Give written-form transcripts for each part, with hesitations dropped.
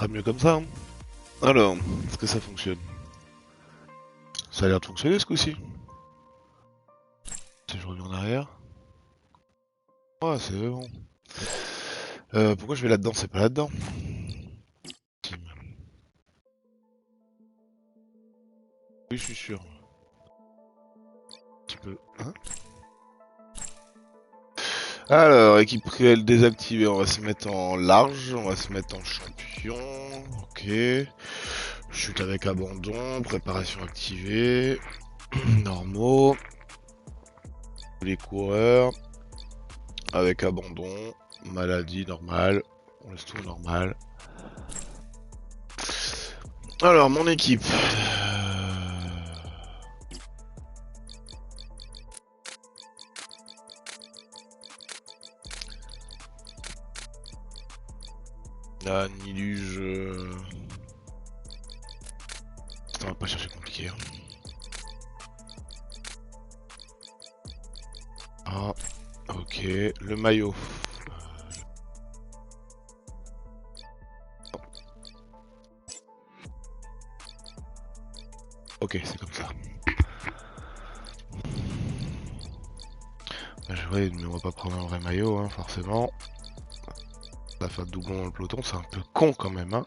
sera mieux comme ça. Hein. Alors, est-ce que ça fonctionne? Ça a l'air de fonctionner ce coup-ci. Si je reviens en arrière. Ouais, c'est bon. Pourquoi je vais là-dedans? C'est pas là-dedans. Team. Oui, je suis sûr. Un petit peu. Hein? Alors, équipe réelle désactivée, on va se mettre en large, on va se mettre en champion. Ok. Chute avec abandon, préparation activée. Normaux. Les coureurs. Avec abandon. Maladie normale. On laisse tout normal. Alors, mon équipe. Ah, Niluge. On va pas chercher compliqué. Hein. Ah, ok. Le maillot. Ok, c'est comme ça. Mais on va pas prendre un vrai maillot, hein, forcément. La fin de doublon dans le peloton, c'est un peu con quand même, hein.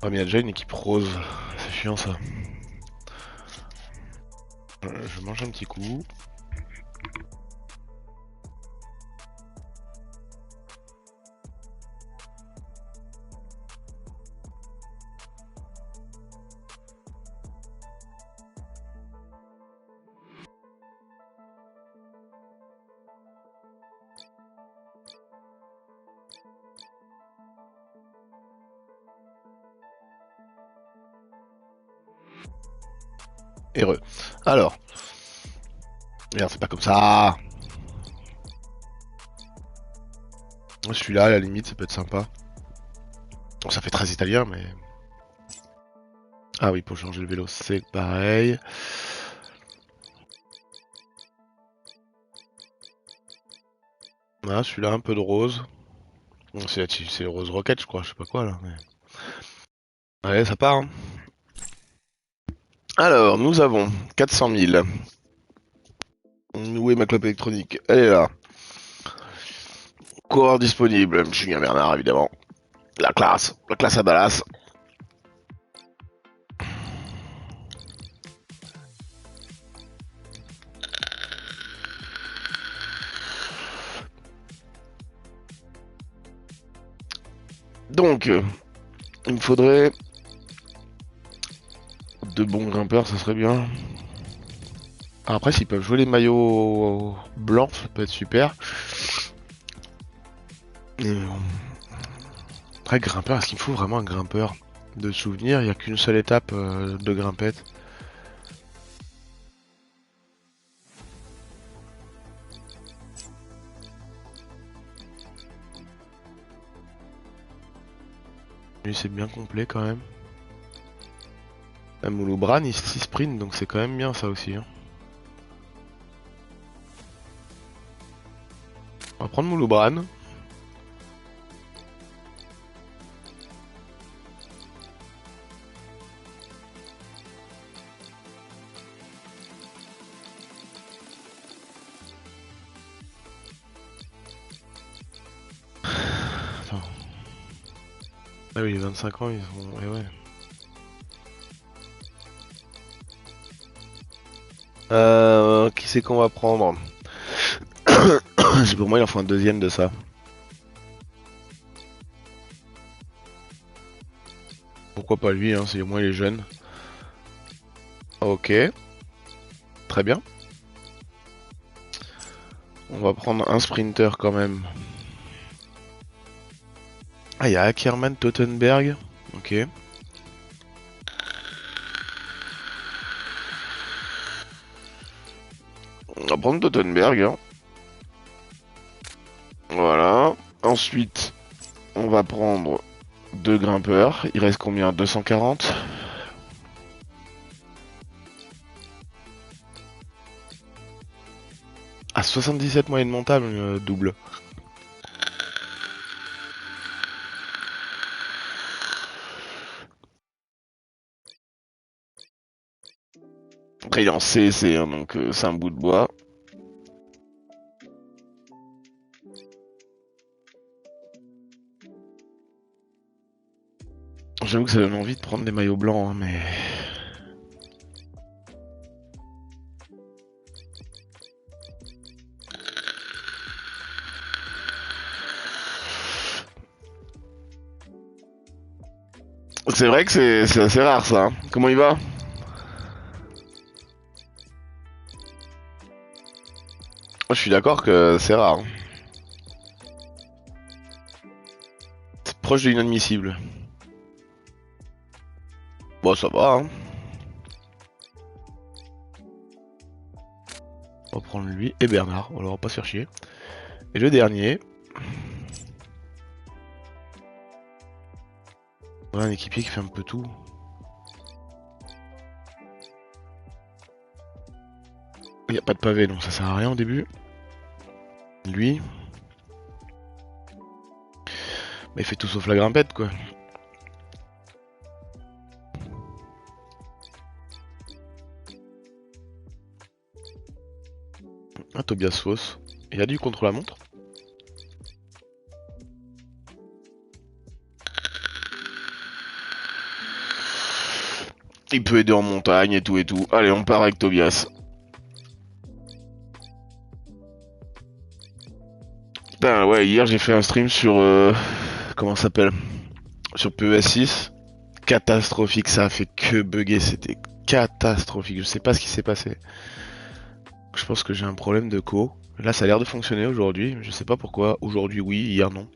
Ah mais il y a déjà une équipe rose, c'est chiant ça. Je mange un petit coup. Heureux. Alors. Merde, c'est pas comme ça. Celui-là, à la limite, ça peut être sympa. Bon, ça fait très italien, mais... Ah oui, pour changer le vélo, c'est pareil. Ah, celui-là, un peu de rose. Bon, c'est rose roquette, je crois, je sais pas quoi, là. Mais... Ouais, ça part, hein. Alors, nous avons 400 000. Où est ma clope électronique? Elle est là. Coureur disponible. Julien Bernard, évidemment. La classe à Dallas. Donc, il me faudrait de bons grimpeurs, ça serait bien. Après, s'ils peuvent jouer les maillots blancs, ça peut être super. Après, grimpeur, est-ce qu'il me faut vraiment un grimpeur de souvenir? Il n'y a qu'une seule étape de grimpette. Lui, c'est bien complet quand même. La Mouloubran, il sprint, donc c'est quand même bien ça aussi. Hein. On va prendre Mouloubran. Attends. Ah oui, les 25 ans, ils sont... Eh ouais. Qui c'est qu'on va prendre? Pour moi, il en faut un deuxième de ça. Pourquoi pas lui, hein, c'est au moins il est jeune. Ok. Très bien. On va prendre un sprinter quand même. Ah, il y a Ackermann Tottenberg. Ok. On va prendre Tottenberg. Hein. Voilà. Ensuite, on va prendre deux grimpeurs. Il reste combien? 240. À 77 moyenne montable, double. Après il est en CC, hein, donc c'est un bout de bois. J'avoue que ça donne envie de prendre des maillots blancs, hein, mais... C'est vrai que c'est assez rare ça. Hein. Comment il va? Je suis d'accord que c'est rare. Hein. C'est proche de l'inadmissible. Bon, ça va, hein. On va prendre lui et Bernard, on va pas se faire chier. Et le dernier... Voilà un équipier qui fait un peu tout. Il n'y a pas de pavé, donc ça sert à rien au début. Lui... Bah, il fait tout sauf la grimpette, quoi. Ah, Tobias Foss. Il a du contre-la-montre. Il peut aider en montagne et tout et tout. Allez, on part avec Tobias. Putain, ouais, hier j'ai fait un stream sur... comment ça s'appelle? Sur PES6. Catastrophique, ça a fait que bugger, c'était catastrophique. Je sais pas ce qui s'est passé. Je pense que j'ai un problème de co. Là, ça a l'air de fonctionner aujourd'hui. Je sais pas pourquoi. Aujourd'hui, oui. Hier, non.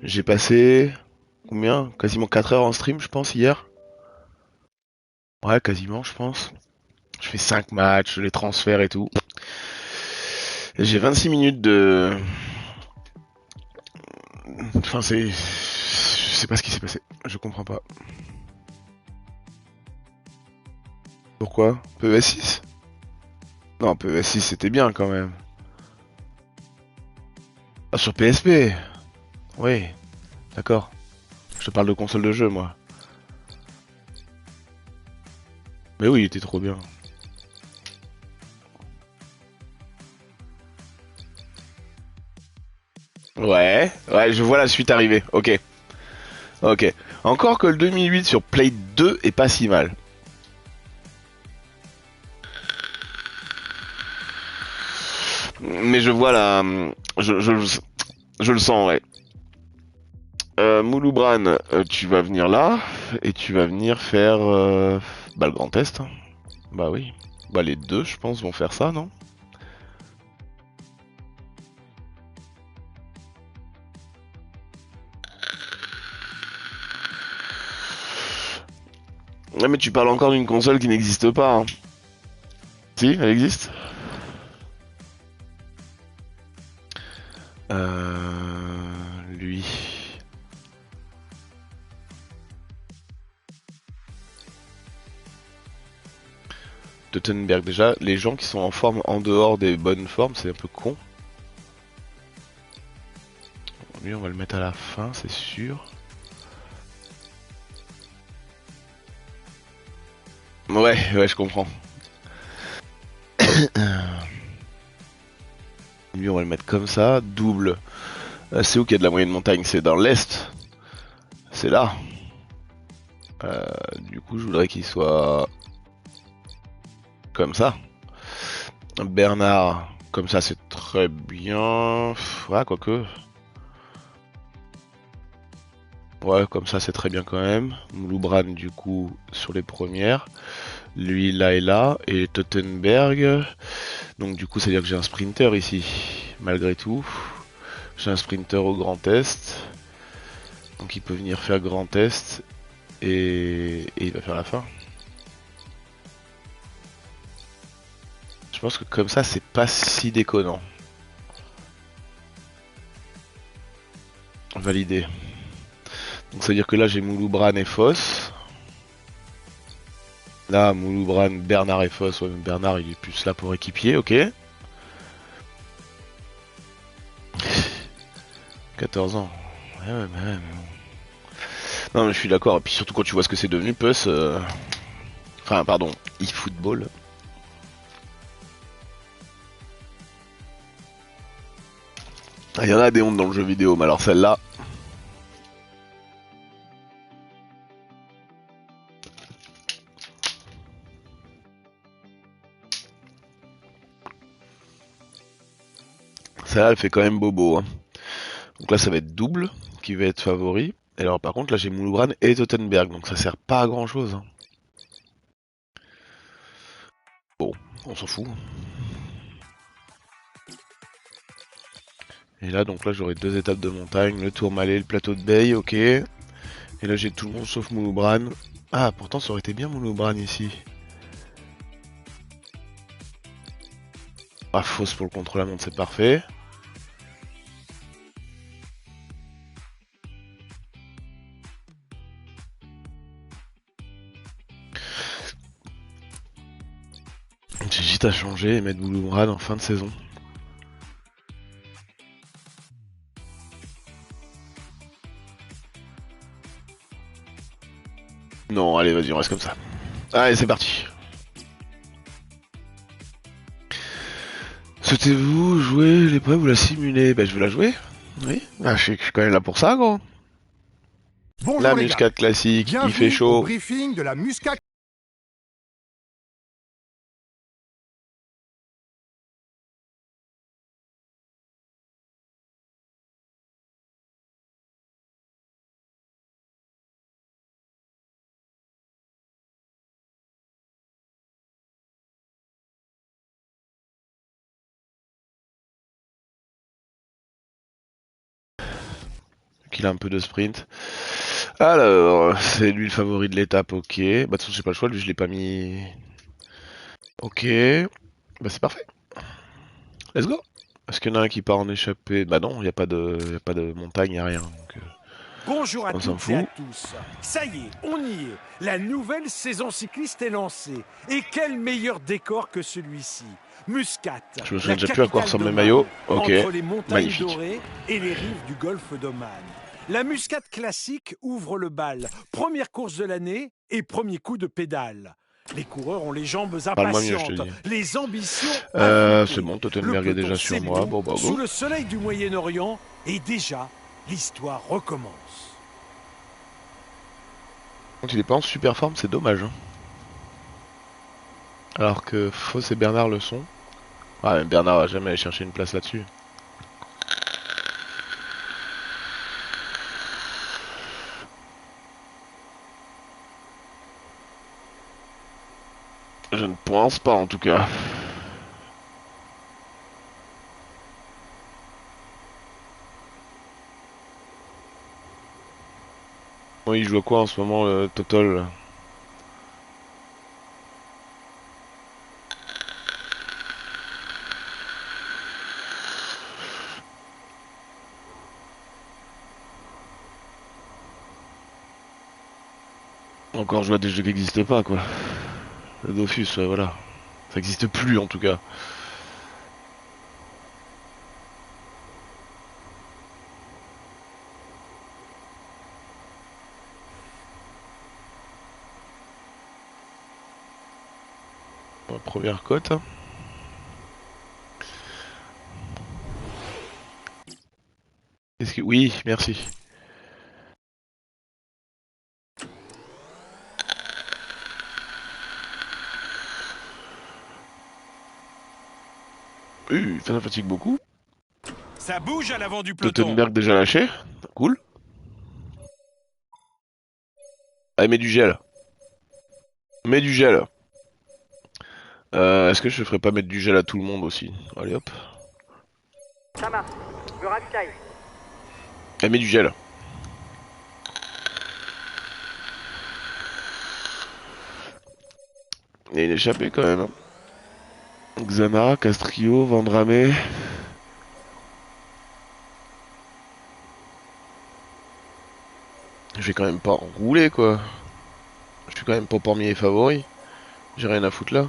J'ai passé... Combien? Quasiment 4 heures en stream, je pense, hier. Ouais, quasiment, je pense. Je fais 5 matchs, les transferts et tout. J'ai 26 minutes de... Enfin, c'est... Je sais pas ce qui s'est passé. Je comprends pas. Pourquoi? PES6? Non, PES6, c'était bien, quand même. Ah, sur PSP? Oui. D'accord. Je te parle de console de jeu, moi. Mais oui, il était trop bien. Ouais, ouais, je vois la suite arriver. Ok, ok. Encore que le 2008 sur Play 2 est pas si mal. Mais je vois la... je le sens, ouais. Mouloubran, tu vas venir là, et tu vas venir faire... bah, le grand test. Hein. Bah oui. Bah les deux, je pense, vont faire ça, non? Ouais, mais tu parles encore d'une console qui n'existe pas. Hein. Si, elle existe. Lui. Tottenberg, déjà, les gens qui sont en forme en dehors des bonnes formes, c'est un peu con. Lui, on va le mettre à la fin, c'est sûr. Ouais, ouais, je comprends. Lui, on va le mettre comme ça, double. C'est où qu'il y a de la moyenne montagne? C'est dans l'est. C'est là. Du coup, je voudrais qu'il soit comme ça. Bernard, comme ça, c'est très bien. Ouais, quoique. Ouais, comme ça, c'est très bien quand même. Mouloubran, du coup, sur les premières. Lui, là et là. Et Tottenberg. Donc, du coup, ça veut dire que j'ai un sprinter ici. Malgré tout. J'ai un sprinter au Grand Est. Donc, il peut venir faire Grand Est. Et il va faire la fin. Je pense que comme ça, c'est pas si déconnant. Validé. Donc, ça veut dire que là, j'ai Mouloubran et Foss. Là, Mouloubran, Bernard et Foss. Ouais, Bernard, il est plus là pour équipier, ok. 14 ans. Ouais, mais bon. Non, mais je suis d'accord. Et puis surtout quand tu vois ce que c'est devenu, Puss. Enfin, pardon, eFootball. Il y en a des hontes dans le jeu vidéo, mais alors celle-là. Celle-là, elle fait quand même bobo. Hein. Donc là, ça va être double qui va être favori. Et alors, par contre, là, j'ai Mouloubran et Tottenberg. Donc ça sert pas à grand chose. Hein. Bon, on s'en fout. Et là, donc là, j'aurai 2 étapes de montagne, le Tourmalet, le plateau de Bay, ok. Et là, j'ai tout le monde sauf Mouloubran. Ah, pourtant, ça aurait été bien Mouloubran ici. Ah, fausse pour le contre-la-montre, c'est parfait. J'hésite à changer et mettre Mouloubran en fin de saison. Non, allez, vas-y, on reste comme ça. Allez, c'est parti. Souhaitez-vous jouer l'épreuve ou la simuler? Bah, je veux la jouer. Oui. Ah, je suis quand même là pour ça, gros. Bonjour La les muscade gars. classique, il fait Bienvenue au chaud. briefing de la muscade. Qu'il a un peu de sprint. Alors, c'est lui le favori de l'étape, ok. Bah, de toute façon, j'ai pas le choix, lui, je l'ai pas mis. Ok. Bah, c'est parfait. Let's go. Est-ce qu'il y en a un qui part en échappée? Bah, non, y a pas de montagne, y a rien. Donc, Bonjour à on s'en toutes et à fout. tous. Ça y est, on y est. La nouvelle saison cycliste est lancée. Et quel meilleur décor que celui-ci. Muscat, Je me souviens la déjà plus à quoi capitale ressemble le d'Oman, maillot. Ok. entre les montagnes Magnifique. dorées et les rives du golfe d'Oman. La Muscat classique ouvre le bal. Première course de l'année et premier coup de pédale. Les coureurs ont les jambes Parle-moi mieux, je te impatientes, dis. les ambitions C'est affûtées. bon, Le Tottenberg est peloton déjà sur moi. s'ébrouent Bon, bah, sous go. le soleil du Moyen-Orient et déjà, l'histoire recommence. Quand il est pas en super forme, c'est dommage. Hein. Alors que Foss et Bernard le sont. Ah, même Bernard va jamais aller chercher une place là-dessus. Je ne pense pas en tout cas. Bon, il joue à quoi en ce moment, le Total? Encore jouer à des jeux qui n'existent pas, quoi. Le Dofus, voilà. Ça n'existe plus en tout cas. Bon, première cote. Est-ce que... Oui, merci. Ça fatigue beaucoup. Ça bouge à l'avant du peloton. Tottenberg déjà lâché. Cool. Allez, mets du gel. Mets du gel. Est-ce que je ferais pas mettre du gel à tout le monde aussi? Allez hop. Ça marche, je me ravitaille. Allez, mets du gel. Il y a une échappée quand même. Hein. Xana, Castrio, Vendramé. Je vais quand même pas rouler quoi. Je suis quand même pas parmi les favoris. J'ai rien à foutre là.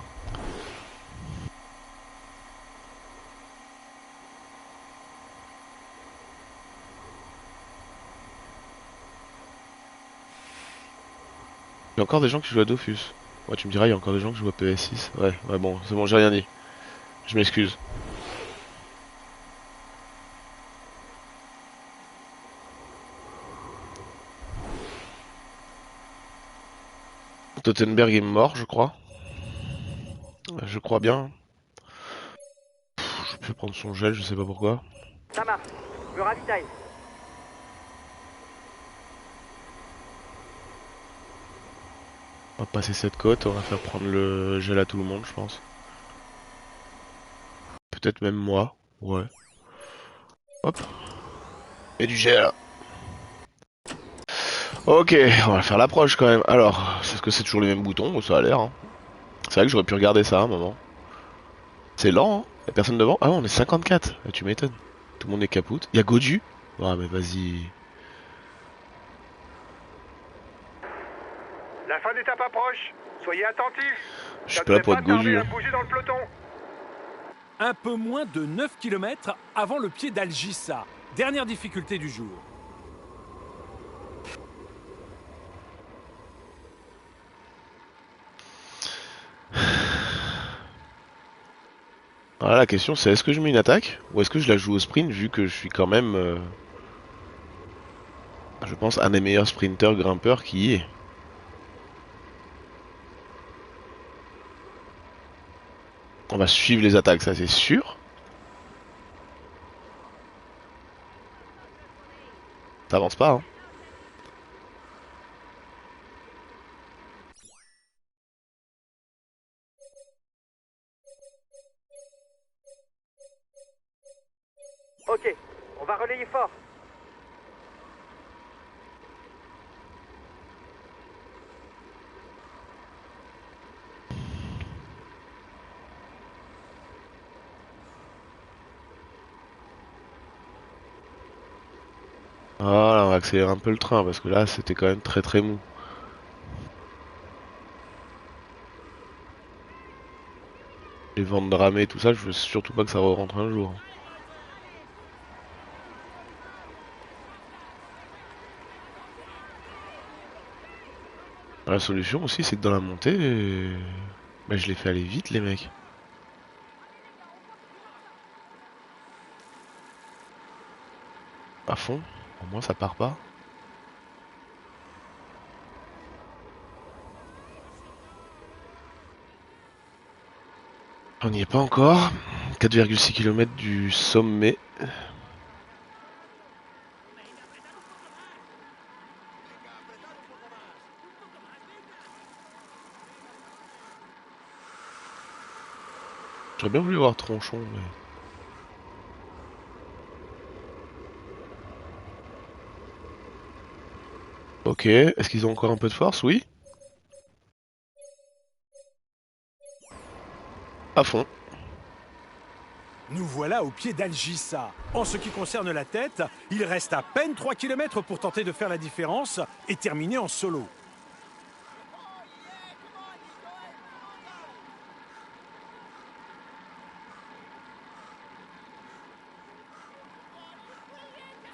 y a encore des gens qui jouent à Dofus. Ouais, tu me diras, il y a encore des gens qui jouent à PS6. Ouais, ouais, bon, c'est bon, j'ai rien dit. Je m'excuse. Tottenberg est mort, je crois. Je crois bien. Je peux prendre son gel, je sais pas pourquoi. Ça marche. Je me ravitaille. On va passer cette côte, on va faire prendre le gel à tout le monde, je pense. Peut-être même moi. Ouais. Hop. Et du gel. Ok, on va faire l'approche quand même. Alors, est-ce que c'est toujours les mêmes boutons? Ça a l'air, hein. C'est vrai que j'aurais pu regarder ça à un moment. C'est lent, hein. Y'a personne devant? Ah non, on est 54. Ah, tu m'étonnes. Tout le monde est capoute. Y'a Goju? Ah, mais vas-y. La fin d'étape approche. Soyez attentifs. Je suis pas là pour être Goju. Hein. Bouger dans le peloton. Un peu moins de 9 km avant le pied d'Al-Jissa. Dernière difficulté du jour. Voilà, la question c'est est-ce que je mets une attaque ou est-ce que je la joue au sprint vu que je suis quand même, je pense, un des meilleurs sprinters grimpeurs qui y est. On va suivre les attaques, ça c'est sûr. T'avances pas, hein. Ok, on va relayer fort. Voilà, on va accélérer un peu le train parce que là c'était quand même très très mou. Les ventes de ramée, tout ça, je veux surtout pas que ça re-rentre un jour. La solution aussi, c'est que dans la montée, bah, je les fais aller vite, les mecs. À fond, au moins ça part pas. On n'y est pas encore. 4,6 km du sommet. J'aurais bien voulu voir Tronchon, mais... Ok, est-ce qu'ils ont encore un peu de force? Oui. À fond. Nous voilà au pied d'Al-Jissa. En ce qui concerne la tête, il reste à peine 3 km pour tenter de faire la différence et terminer en solo.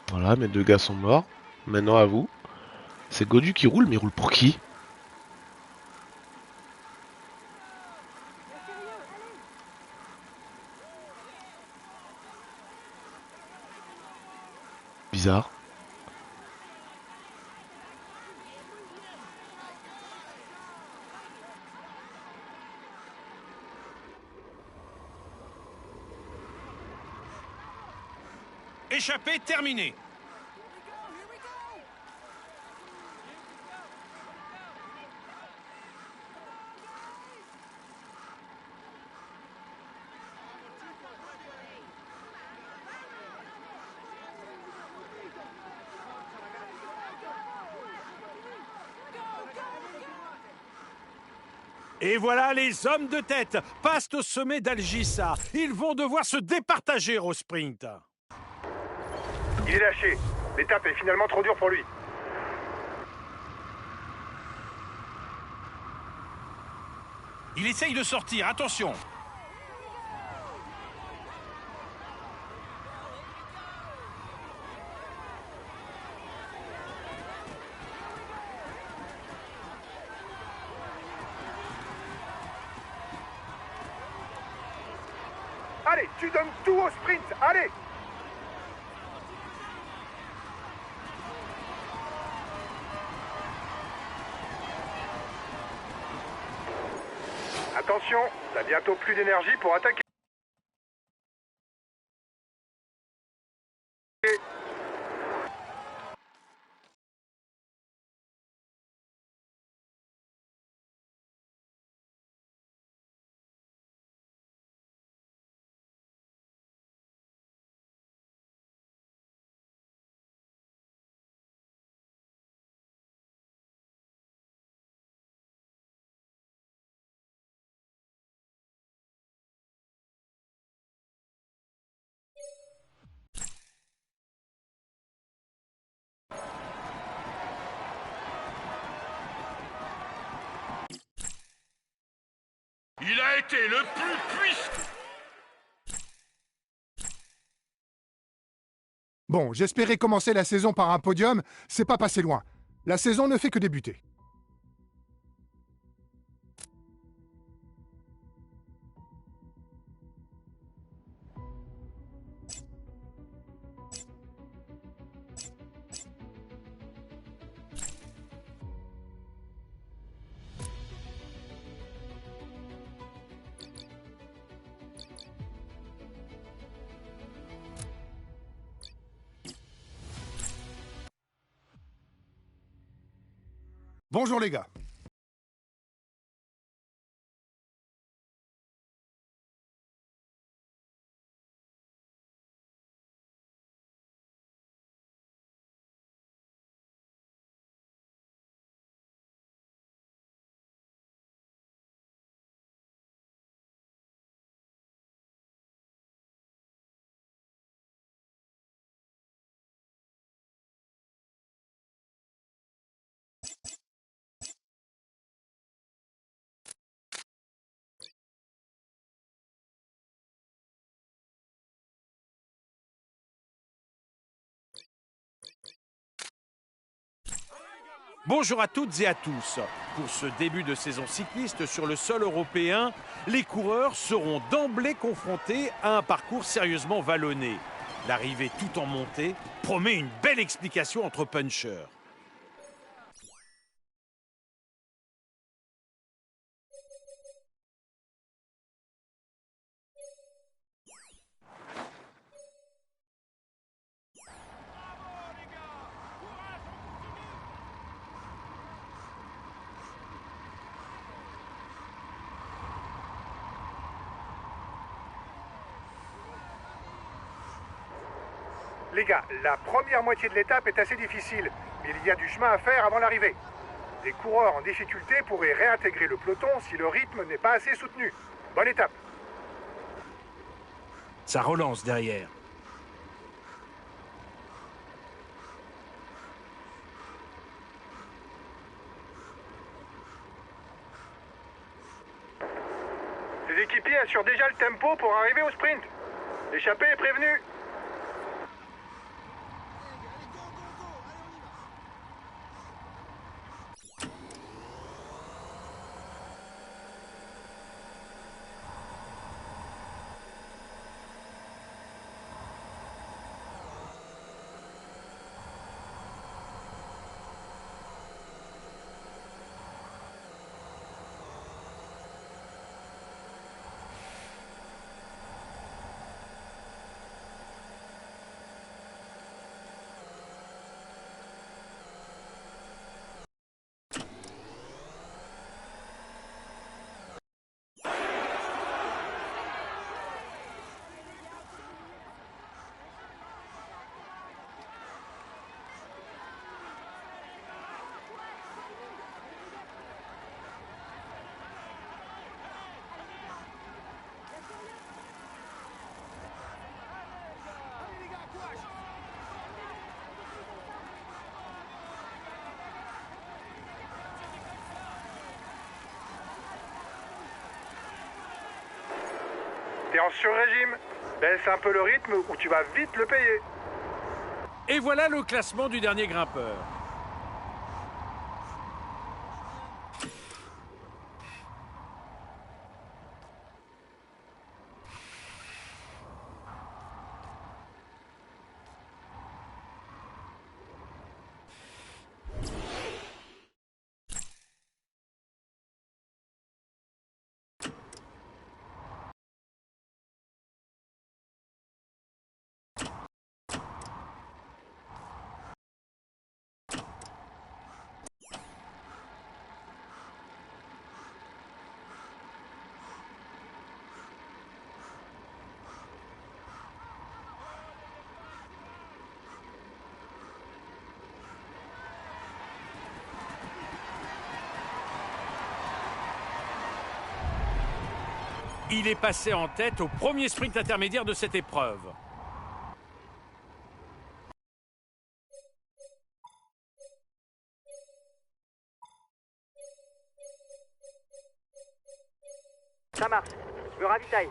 Voilà, mes deux gars sont morts. Maintenant à vous. C'est Godu qui roule, mais il roule pour qui? Bizarre. Échappée terminée. Et voilà, les hommes de tête passent au sommet d'Al-Jissa. Ils vont devoir se départager au sprint. Il est lâché. L'étape est finalement trop dure pour lui. Il essaye de sortir, attention. Allez, tu donnes tout au sprint. Allez! Attention, t'as bientôt plus d'énergie pour attaquer. Il a été le plus puissant. Bon, j'espérais commencer la saison par un podium, c'est pas passé loin. La saison ne fait que débuter. Bonjour les gars. Bonjour à toutes et à tous. Pour ce début de saison cycliste sur le sol européen, les coureurs seront d'emblée confrontés à un parcours sérieusement vallonné. L'arrivée tout en montée promet une belle explication entre punchers. Les gars, la première moitié de l'étape est assez difficile, mais il y a du chemin à faire avant l'arrivée. Les coureurs en difficulté pourraient réintégrer le peloton si le rythme n'est pas assez soutenu. Bonne étape. Ça relance derrière. Les équipiers assurent déjà le tempo pour arriver au sprint. L'échappée est prévenue. T'es en sur-régime. Baisse un peu le rythme ou tu vas vite le payer. Et voilà le classement du dernier grimpeur. Il est passé en tête au premier sprint intermédiaire de cette épreuve. Ça marche. Je me ravitaille.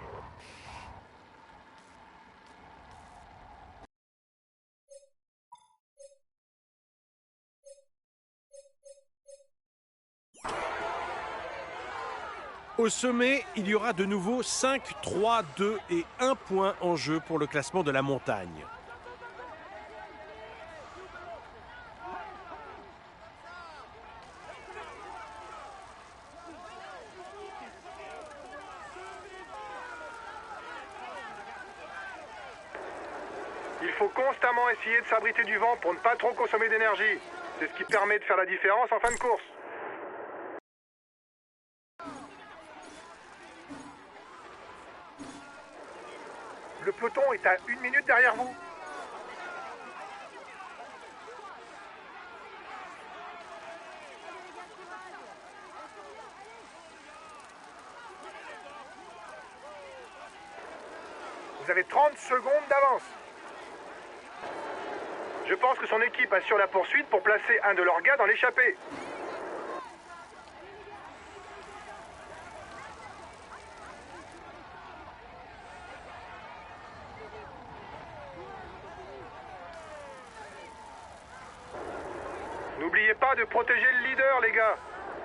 Au sommet, il y aura de nouveau 5, 3, 2 et 1 point en jeu pour le classement de la montagne. Il faut constamment essayer de s'abriter du vent pour ne pas trop consommer d'énergie. C'est ce qui permet de faire la différence en fin de course. Le peloton est à 1 minute derrière vous. Vous avez 30 secondes d'avance. Je pense que son équipe assure la poursuite pour placer un de leurs gars dans l'échappée. N'oubliez pas de protéger le leader, les gars.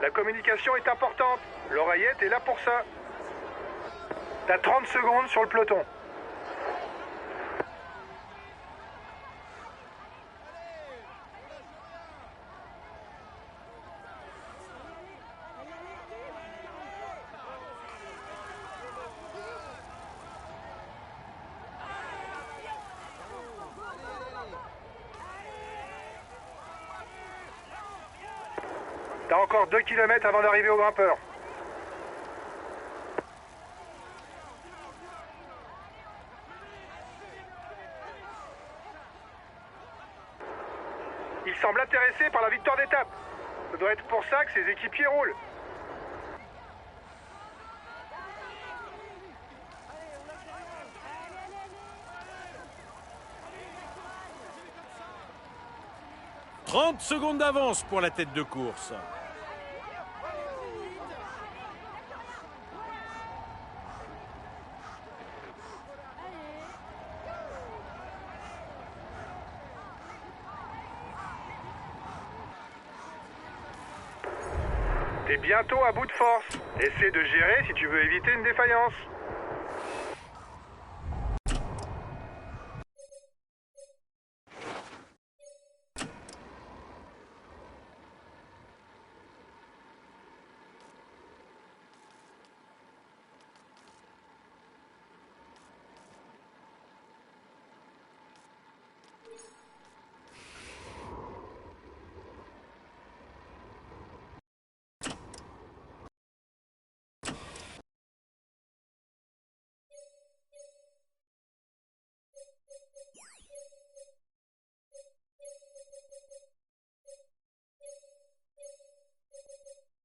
La communication est importante. L'oreillette est là pour ça. T'as 30 secondes sur le peloton. T'as encore 2 km avant d'arriver au grimpeur. Il semble intéressé par la victoire d'étape. Ça doit être pour ça que ses équipiers roulent. « 30 secondes d'avance pour la tête de course. T'es bientôt à bout de force. Essaie de gérer si tu veux éviter une défaillance.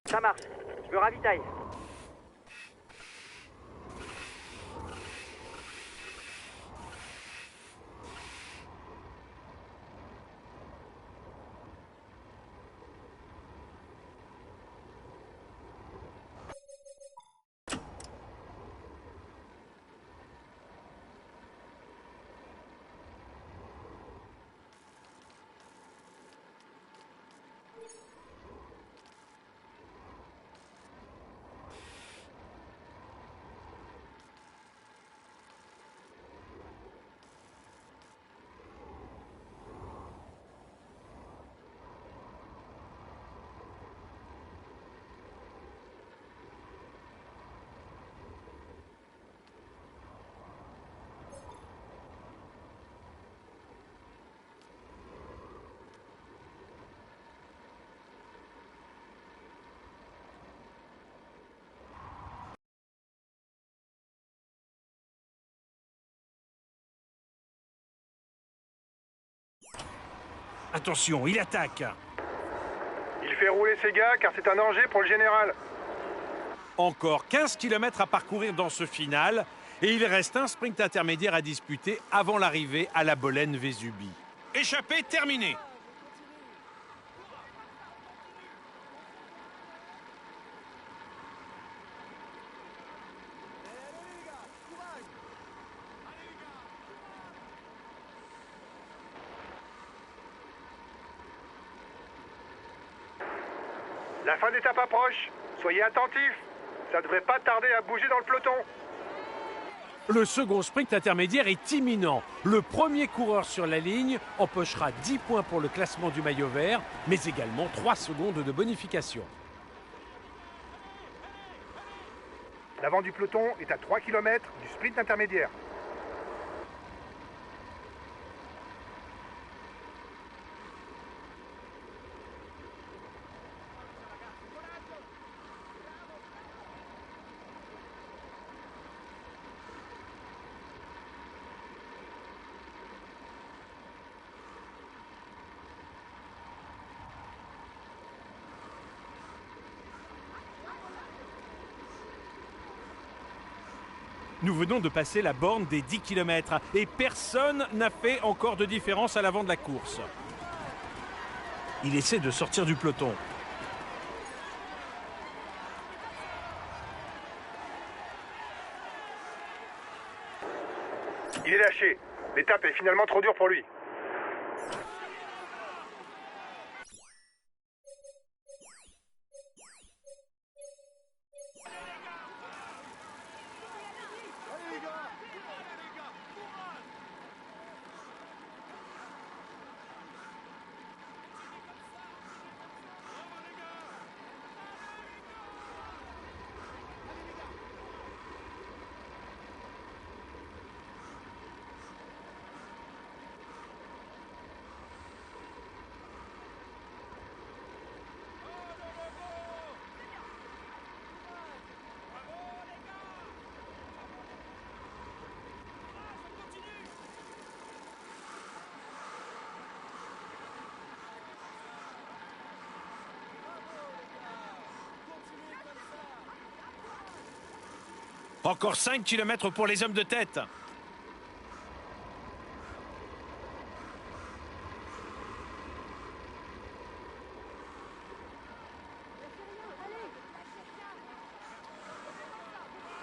Ça marche. Je me ravitaille. Attention, il attaque. Il fait rouler ses gars car c'est un danger pour le général. Encore 15 km à parcourir dans ce final et il reste un sprint intermédiaire à disputer avant l'arrivée à la Bolène-Vésubie. Échappée terminée. La fin d'étape approche. Soyez attentifs. Ça devrait pas tarder à bouger dans le peloton. Le second sprint intermédiaire est imminent. Le premier coureur sur la ligne empochera 10 points pour le classement du maillot vert, mais également 3 secondes de bonification. L'avant du peloton est à 3 km du sprint intermédiaire. Nous venons de passer la borne des 10 km et personne n'a fait encore de différence à l'avant de la course. Il essaie de sortir du peloton. Il est lâché. L'étape est finalement trop dure pour lui. Encore 5 km pour les hommes de tête.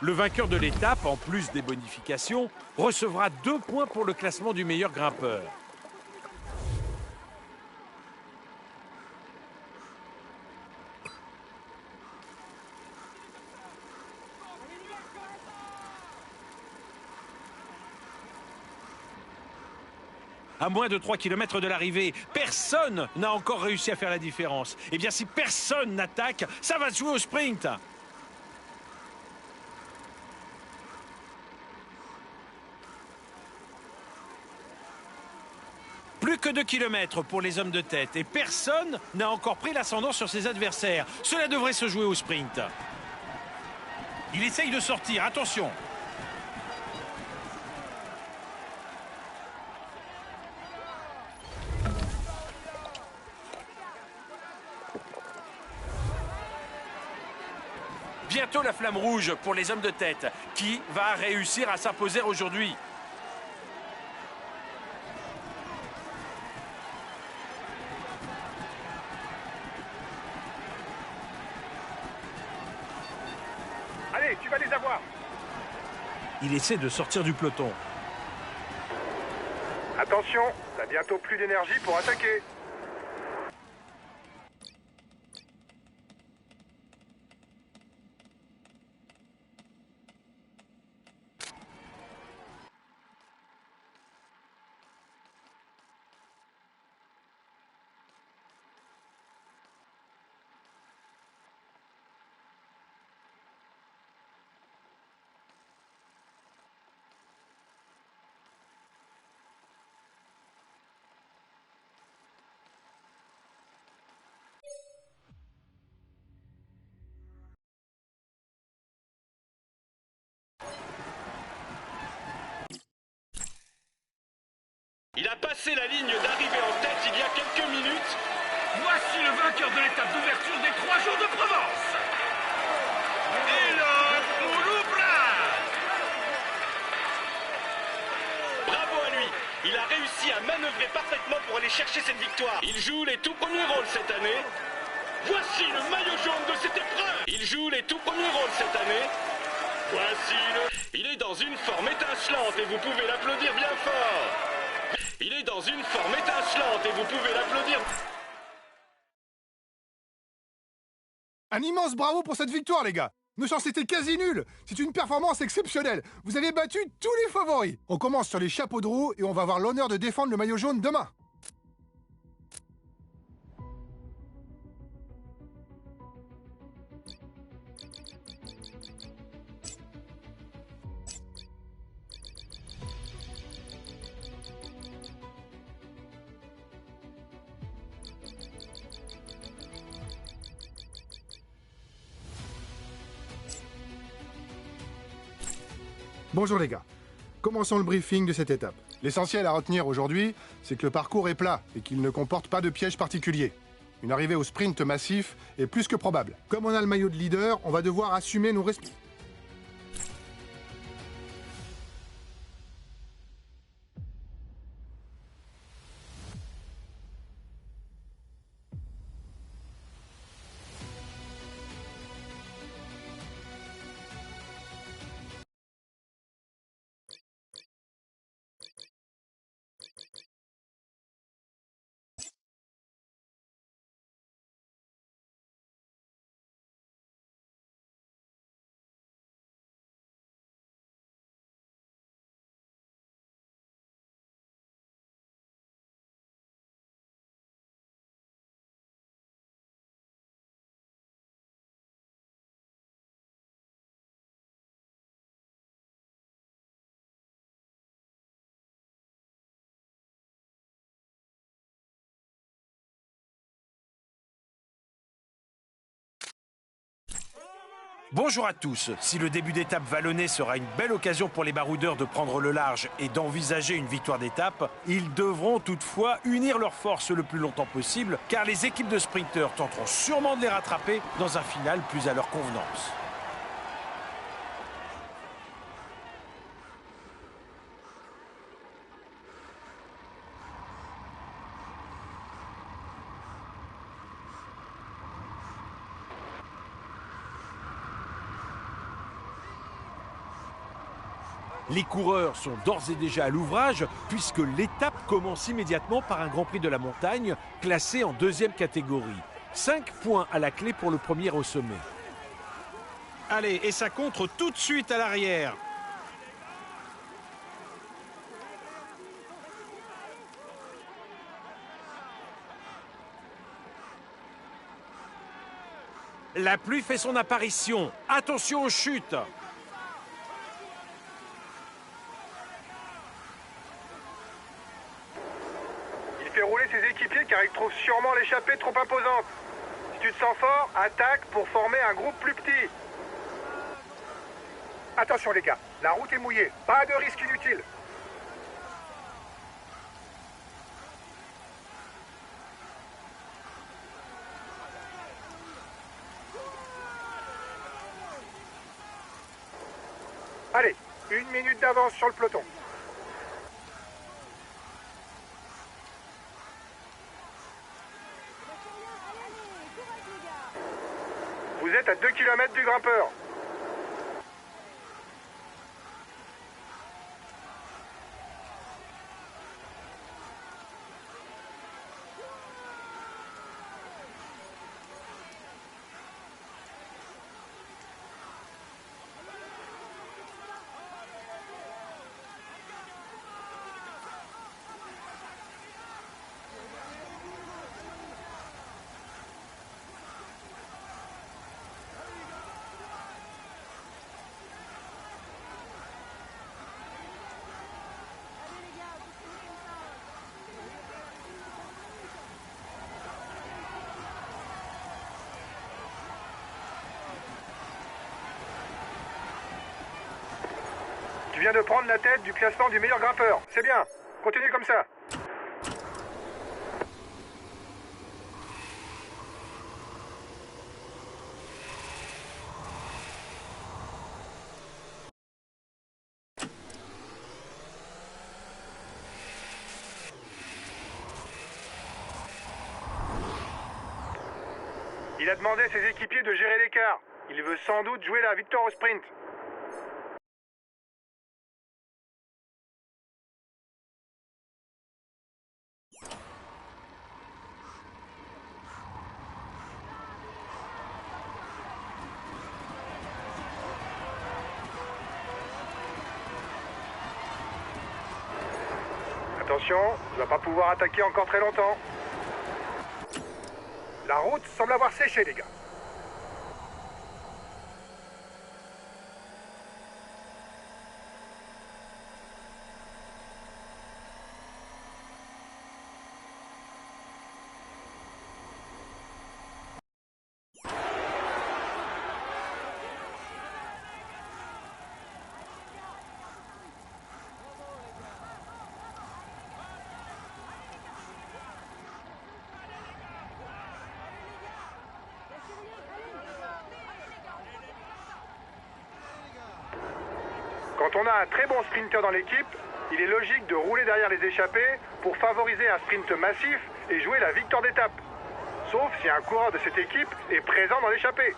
Le vainqueur de l'étape, en plus des bonifications, recevra 2 points pour le classement du meilleur grimpeur. À moins de 3 km de l'arrivée, personne n'a encore réussi à faire la différence. Eh bien, si personne n'attaque, ça va se jouer au sprint. Plus que 2 km pour les hommes de tête et personne n'a encore pris l'ascendant sur ses adversaires. Cela devrait se jouer au sprint. Il essaye de sortir, attention. Bientôt la flamme rouge pour les hommes de tête. Qui va réussir à s'imposer aujourd'hui? Allez, tu vas les avoir. Il essaie de sortir du peloton. Attention, t'as bientôt plus d'énergie pour attaquer. Il a passé la ligne d'arrivée en tête il y a quelques minutes. Voici le vainqueur de l'étape d'ouverture des 3 jours de Provence. Et le Mouloubra. Bravo à lui. Il a réussi à manœuvrer parfaitement pour aller chercher cette victoire. Il joue les tout premiers rôles cette année. Voici le maillot jaune de cette épreuve. Il joue les tout premiers rôles cette année. Voici le... Il est dans une forme étincelante et vous pouvez l'applaudir bien fort. Il est dans une forme étincelante et vous pouvez l'applaudir. Un immense bravo pour cette victoire, les gars. Nos chances étaient quasi nulles. C'est une performance exceptionnelle. Vous avez battu tous les favoris. On commence sur les chapeaux de roue et on va avoir l'honneur de défendre le maillot jaune demain. Bonjour les gars. Commençons le briefing de cette étape. L'essentiel à retenir aujourd'hui, c'est que le parcours est plat et qu'il ne comporte pas de piège particulier. Une arrivée au sprint massif est plus que probable. Comme on a le maillot de leader, on va devoir assumer nos responsabilités. Bonjour à tous. Si le début d'étape vallonnée sera une belle occasion pour les baroudeurs de prendre le large et d'envisager une victoire d'étape, ils devront toutefois unir leurs forces le plus longtemps possible, car les équipes de sprinteurs tenteront sûrement de les rattraper dans un final plus à leur convenance. Les coureurs sont d'ores et déjà à l'ouvrage puisque l'étape commence immédiatement par un Grand Prix de la montagne classé en deuxième catégorie. 5 points à la clé pour le premier au sommet. Allez, et ça contre tout de suite à l'arrière. La pluie fait son apparition. Attention aux chutes. Il fait rouler ses équipiers car il trouve sûrement l'échappée trop imposante. Si tu te sens fort, attaque pour former un groupe plus petit. Attention les gars, la route est mouillée, pas de risque inutile. Allez, 1 minute d'avance sur le peloton. Vous êtes à 2 km du grimpeur. Tu viens de prendre la tête du classement du meilleur grimpeur. C'est bien. Continue comme ça. Il a demandé à ses équipiers de gérer l'écart. Il veut sans doute jouer la victoire au sprint. Attention, il va pas pouvoir attaquer encore très longtemps. La route semble avoir séché, les gars. Quand on a un très bon sprinter dans l'équipe, il est logique de rouler derrière les échappés pour favoriser un sprint massif et jouer la victoire d'étape. Sauf si un coureur de cette équipe est présent dans l'échappée.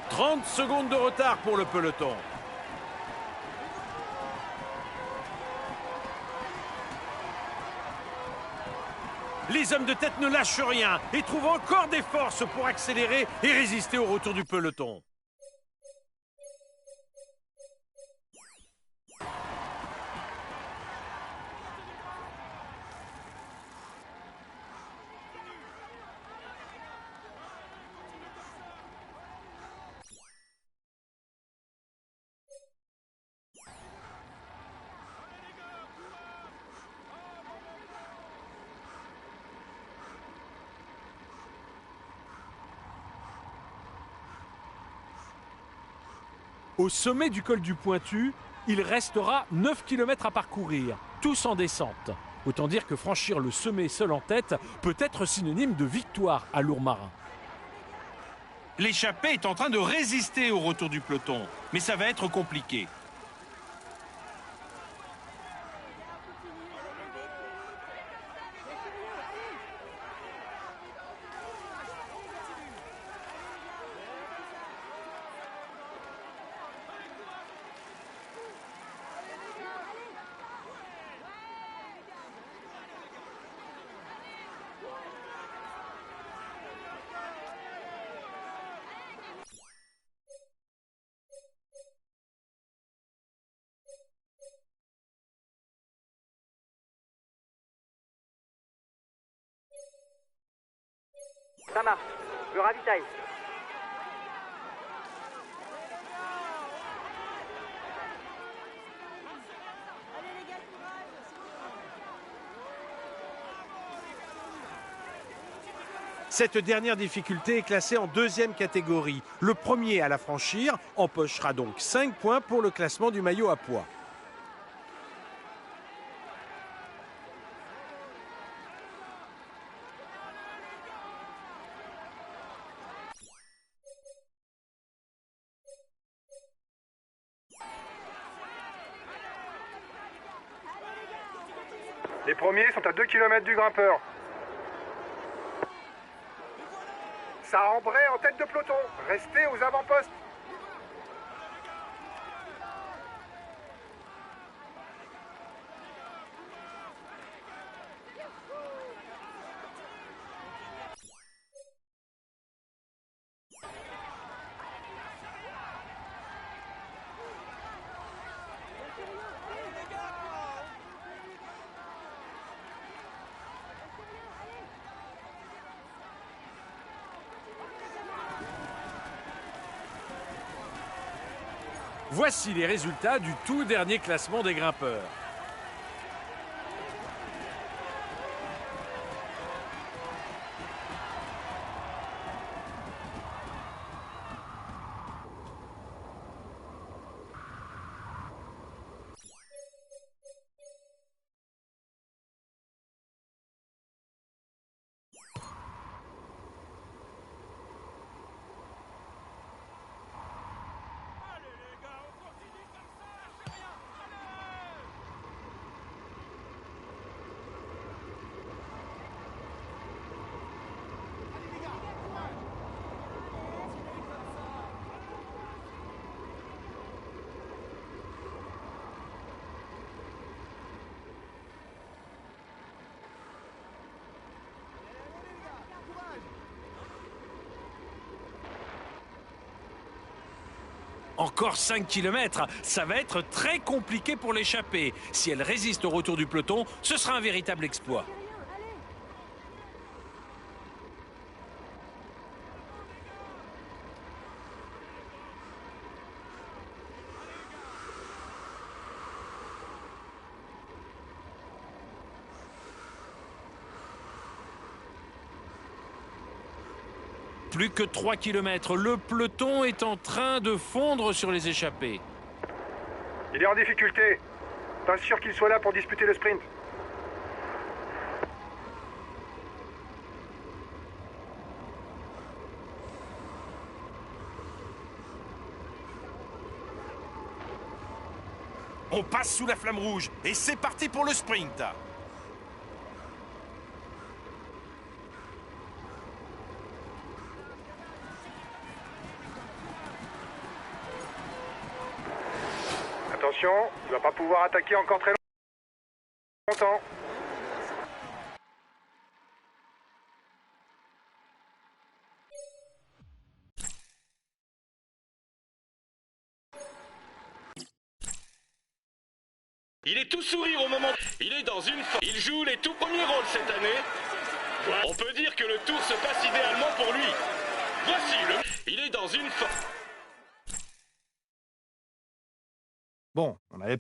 « 30 secondes de retard pour le peloton. Les hommes de tête ne lâchent rien et trouvent encore des forces pour accélérer et résister au retour du peloton. Au sommet du col du Pointu, il restera 9 km à parcourir, tous en descente. Autant dire que franchir le sommet seul en tête peut être synonyme de victoire à Lourmarin. L'échappée est en train de résister au retour du peloton, mais ça va être compliqué. Ça marche. Je ravitaille. Cette dernière difficulté est classée en deuxième catégorie. Le premier à la franchir empochera donc 5 points pour le classement du maillot à pois. Les premiers sont à 2 km du grimpeur. Ça embraye en tête de peloton. Restez aux avant-postes. Voici les résultats du tout dernier classement des grimpeurs. Encore 5 km, ça va être très compliqué pour l'échappée. Si elle résiste au retour du peloton, ce sera un véritable exploit. Plus que 3 km, le peloton est en train de fondre sur les échappés. Il est en difficulté. Pas sûr qu'il soit là pour disputer le sprint. On passe sous la flamme rouge et c'est parti pour le sprint. Attention, il ne va pas pouvoir attaquer encore très longtemps. Il est tout sourire au moment... Il est dans une... Il joue les tout premiers rôles cette année. On peut dire que le tour se passe idéalement pour lui. Voici le... Il est dans une... Bon, on avait...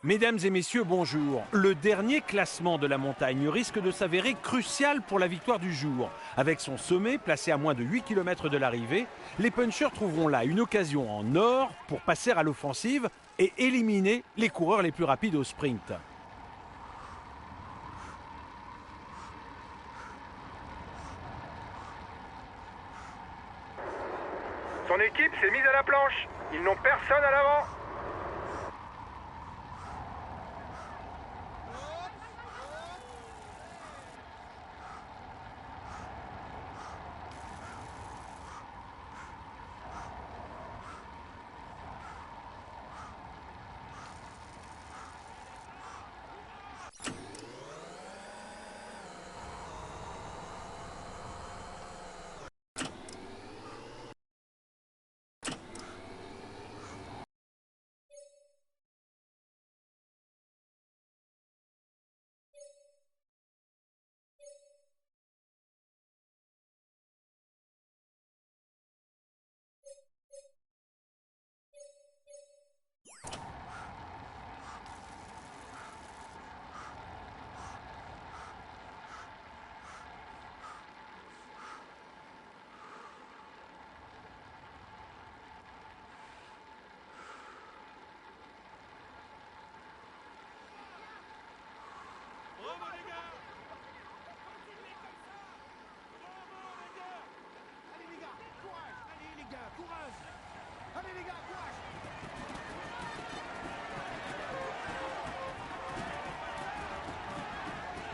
Mesdames et messieurs, bonjour. Le dernier classement de la montagne risque de s'avérer crucial pour la victoire du jour. Avec son sommet placé à moins de 8 km de l'arrivée, les punchers trouveront là une occasion en or pour passer à l'offensive et éliminer les coureurs les plus rapides au sprint. Son équipe s'est mise à la planche. Ils n'ont personne à l'avant.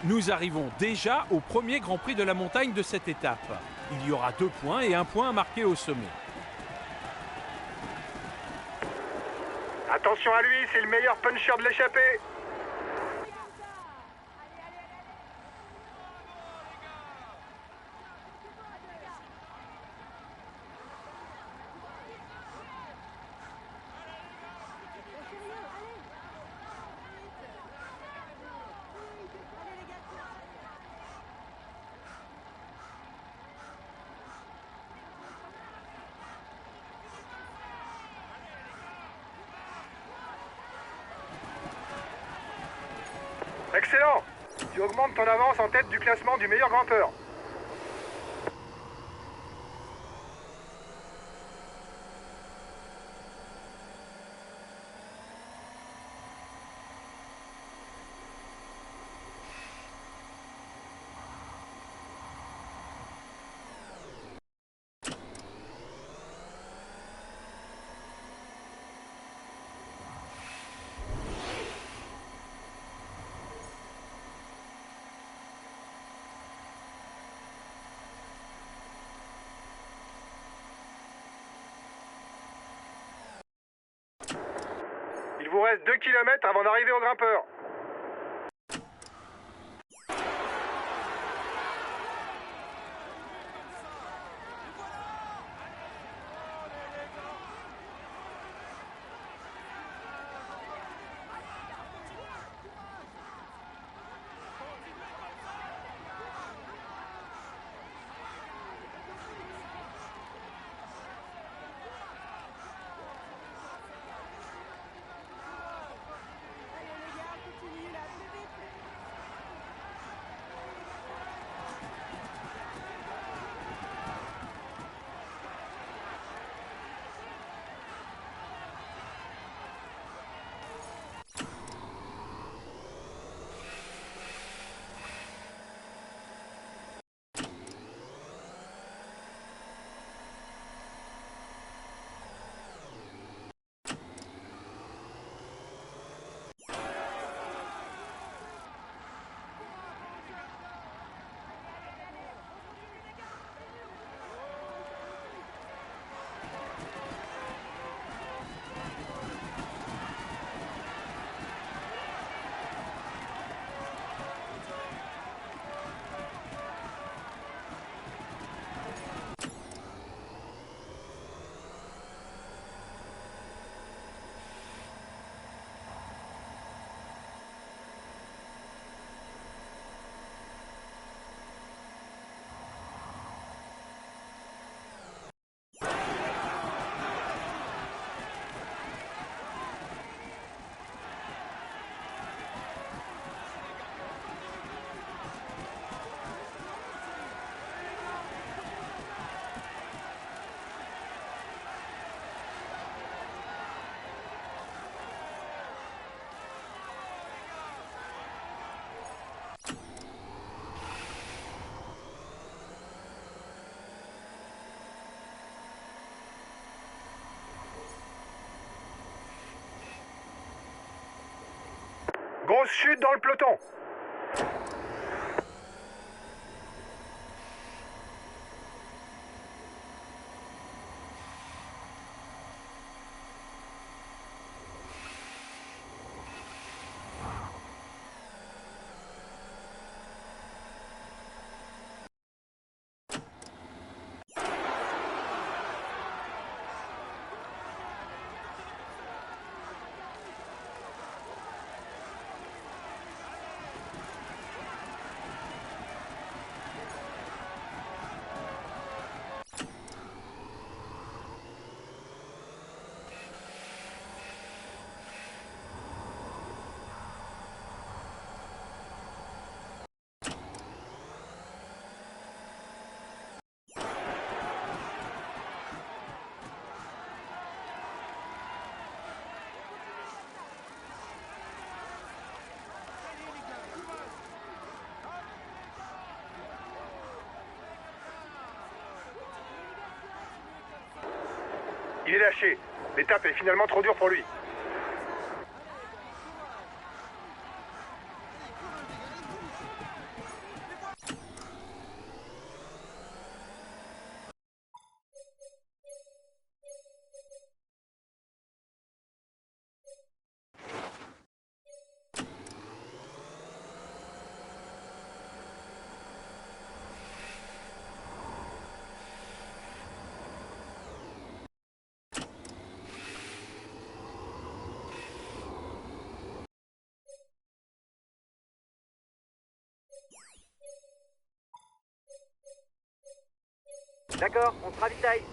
Nous arrivons déjà au premier Grand Prix de la montagne de cette étape. Il y aura 2 points et 1 point à marquer au sommet. Attention à lui, c'est le meilleur puncher de l'échappée. Excellent! Tu augmentes ton avance en tête du classement du meilleur grimpeur. Il vous reste 2 km avant d'arriver au grimpeur. Grosse chute dans le peloton. Il est lâché. L'étape est finalement trop dure pour lui. D'accord, on se ravitaille.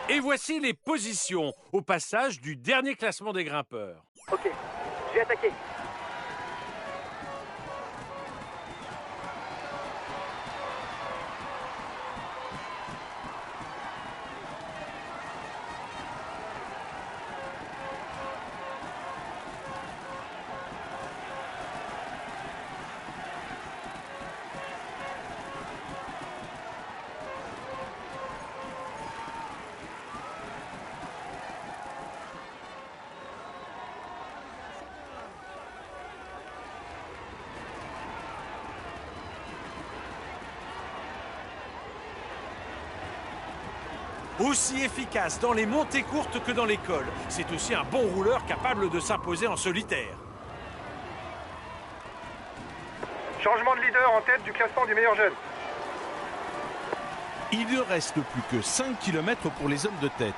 Et voici les positions au passage du dernier classement des grimpeurs. Ok, j'ai attaqué. Aussi efficace dans les montées courtes que dans les cols. C'est aussi un bon rouleur capable de s'imposer en solitaire. Changement de leader en tête du classement du meilleur jeune. Il ne reste plus que 5 km pour les hommes de tête.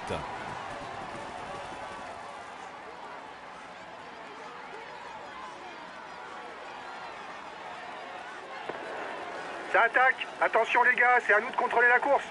Ça attaque. Attention les gars, c'est à nous de contrôler la course.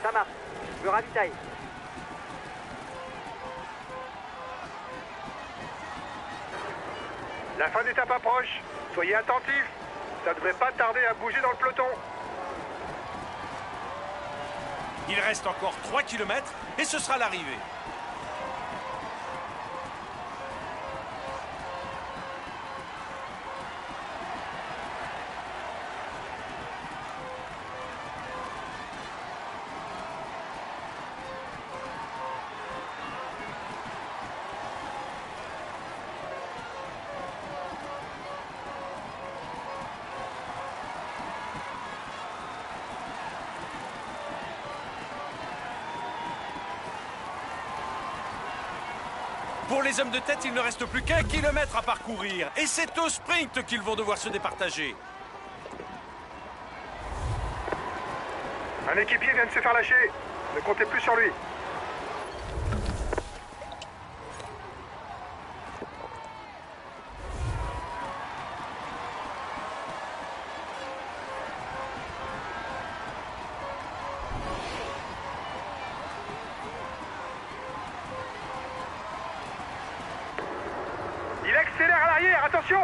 Ça marche, je me ravitaille. La fin d'étape approche. Soyez attentifs. Ça devrait pas tarder à bouger dans le peloton. Il reste encore 3 km et ce sera l'arrivée. Pour les hommes de tête, il ne reste plus qu'1 kilomètre à parcourir. Et c'est au sprint qu'ils vont devoir se départager. Un équipier vient de se faire lâcher. Ne comptez plus sur lui. Il accélère à l'arrière, attention!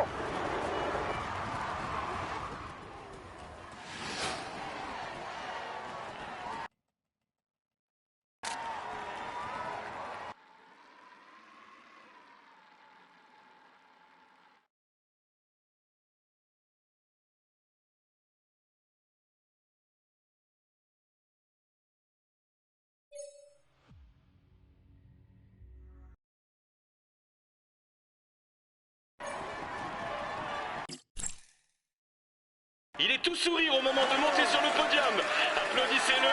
Il est tout sourire au moment de monter sur le podium. Applaudissez-le.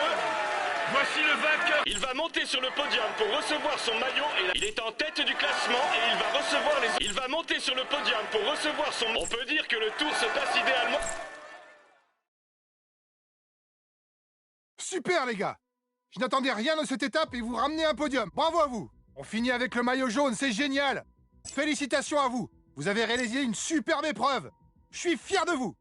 Voici le vainqueur. Il va monter sur le podium pour recevoir son maillot. Il est en tête du classement et il va recevoir les... Il va monter sur le podium pour recevoir son... On peut dire que le tour se passe idéalement. Super les gars! Je n'attendais rien de cette étape et vous ramenez un podium. Bravo à vous! On finit avec le maillot jaune, c'est génial! Félicitations à vous! Vous avez réalisé une superbe épreuve! Je suis fier de vous!